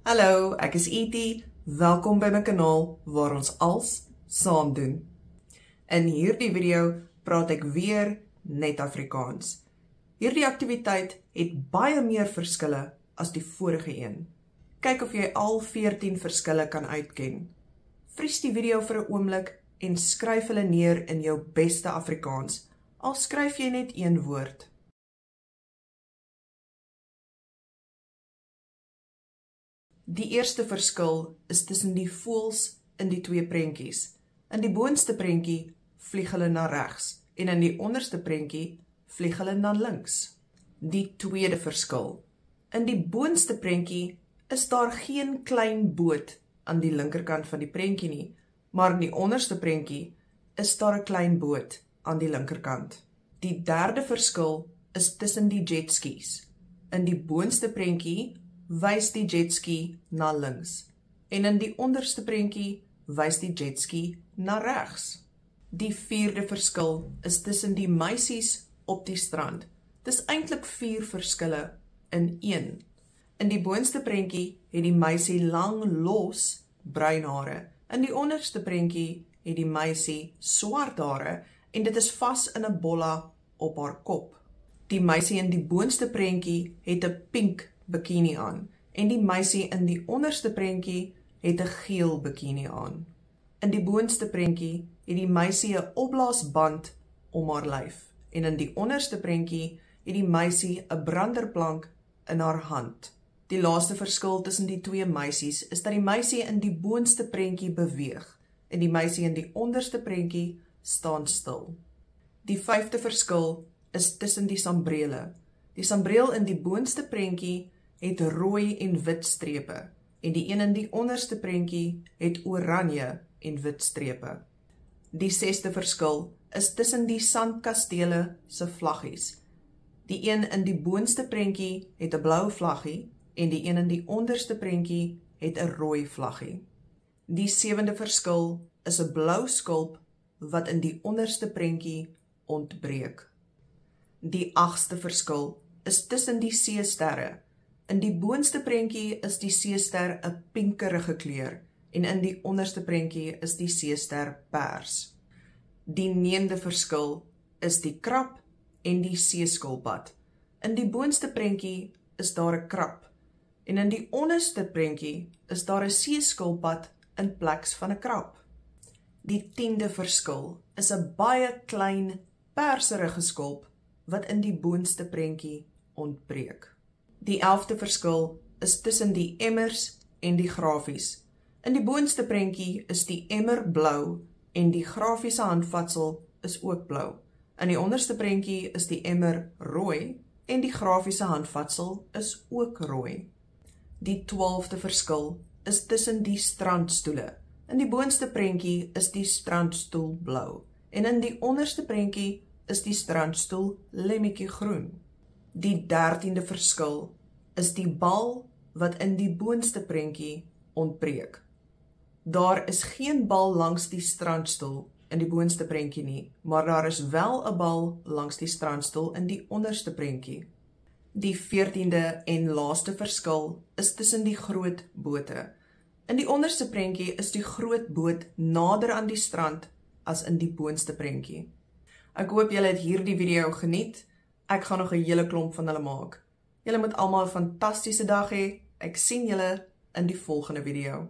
Hallo, ek is E.T. Welkom by my kanaal waar ons als saam doen. In hierdie video praat ek weer net Afrikaans. Hierdie aktiwiteit het baie meer verskille as die vorige een. Kyk of jy al 14 verskille kan uitken. Vries die video vir 'n oomblik en skryf hulle neer in jou beste Afrikaans, al skryf jy net een woord. Die eerste verskil is tussen die voëls in die twee prentjies. In die boonste prentjie vlieg hulle na regs en in die onderste prentjie vlieg hulle na links. Die tweede verskil. In die boonste prentjie is daar geen klein boot aan die linkerkant van die prentjie nie, maar in die onderste prentjie is daar 'n klein boot aan die linkerkant. Die derde verskil is tussen die jetskis. In die boonste prentjie wys die jetski na links en in die onderste prentjie wys die jetski na regs. Die vierde verskil is tussen die meisies op die strand. Dis eintlik 4 verskille in 1. In die boonste prentjie het die meisie lang, los, bruin hare. In die onderste prentjie het die meisie swart hare en dit is vas in 'n bolla op haar kop. Die meisie in die boonste prentjie het 'n pink bikini aan en die meisie in die onderste prentjie het 'n geel bikini aan. In die boonste prentjie het die meisie 'n opblaasband om haar lyf en in die onderste prentjie het die meisie 'n branderplank in haar hand. Die laaste verskil tussen die twee meisies is dat die meisie in die boonste prentjie beweeg en die meisie in die onderste prentjie staan stil. Die vyfde verskil is tussen die sambrele. Die sambreel in die boonste prentjie het rooi en wit strepe en die een in die onderste prentjie het oranje en wit strepe. Die 6de verskil is tussen die sandkastele se vlaggies. Die een in die boonste prentjie het 'n blou vlaggie en die een in die onderste prentjie het 'n rooi vlaggie. Die 7de verskil is 'n blou skulp wat in die onderste prentjie ontbreek. Die 8ste verskil is tussen die seesterre. In die boonste prentjie is die seester 'n pinkerige kleur en in die onderste prentjie is die seester pers. Die 9de verskil is die krab en die seeskilpad. In die boonste prentjie is daar 'n krab en in die onderste prentjie is daar 'n seeskilpad in plaas van 'n krab. Die 10de verskil is 'n baie klein perserige skulp wat in die boonste prentjie ontbreek. Die 11de verskil is tussen die emmers en die grafies. In die boonste prentjie is die emmer blou en die grafiese handvatsel is ook blou. In die onderste prentjie is die emmer rooi en die grafiese handvatsel is ook rooi. Die 12de verskil is tussen die strandstoele. In die boonste prentjie is die strandstoel blou en in die onderste prentjie is die strandstoel lemmetjie groen. Die 13de verskil is die bal wat in die boonste prentjie ontbreek. Daar is geen bal langs die strandstoel in die boonste prentjie nie, maar daar is wel 'n bal langs die strandstoel in die onderste prentjie. Die 14de en laaste verskil is tussen die groot bote. In die onderste prentjie is die groot boot nader aan die strand as in die boonste prentjie. Ek hoop julle het hierdie video geniet. Ek gaan nog 'n hele klomp van hulle maak. Julle moet almal 'n fantastiese dag hê. Ek sien julle in die volgende video.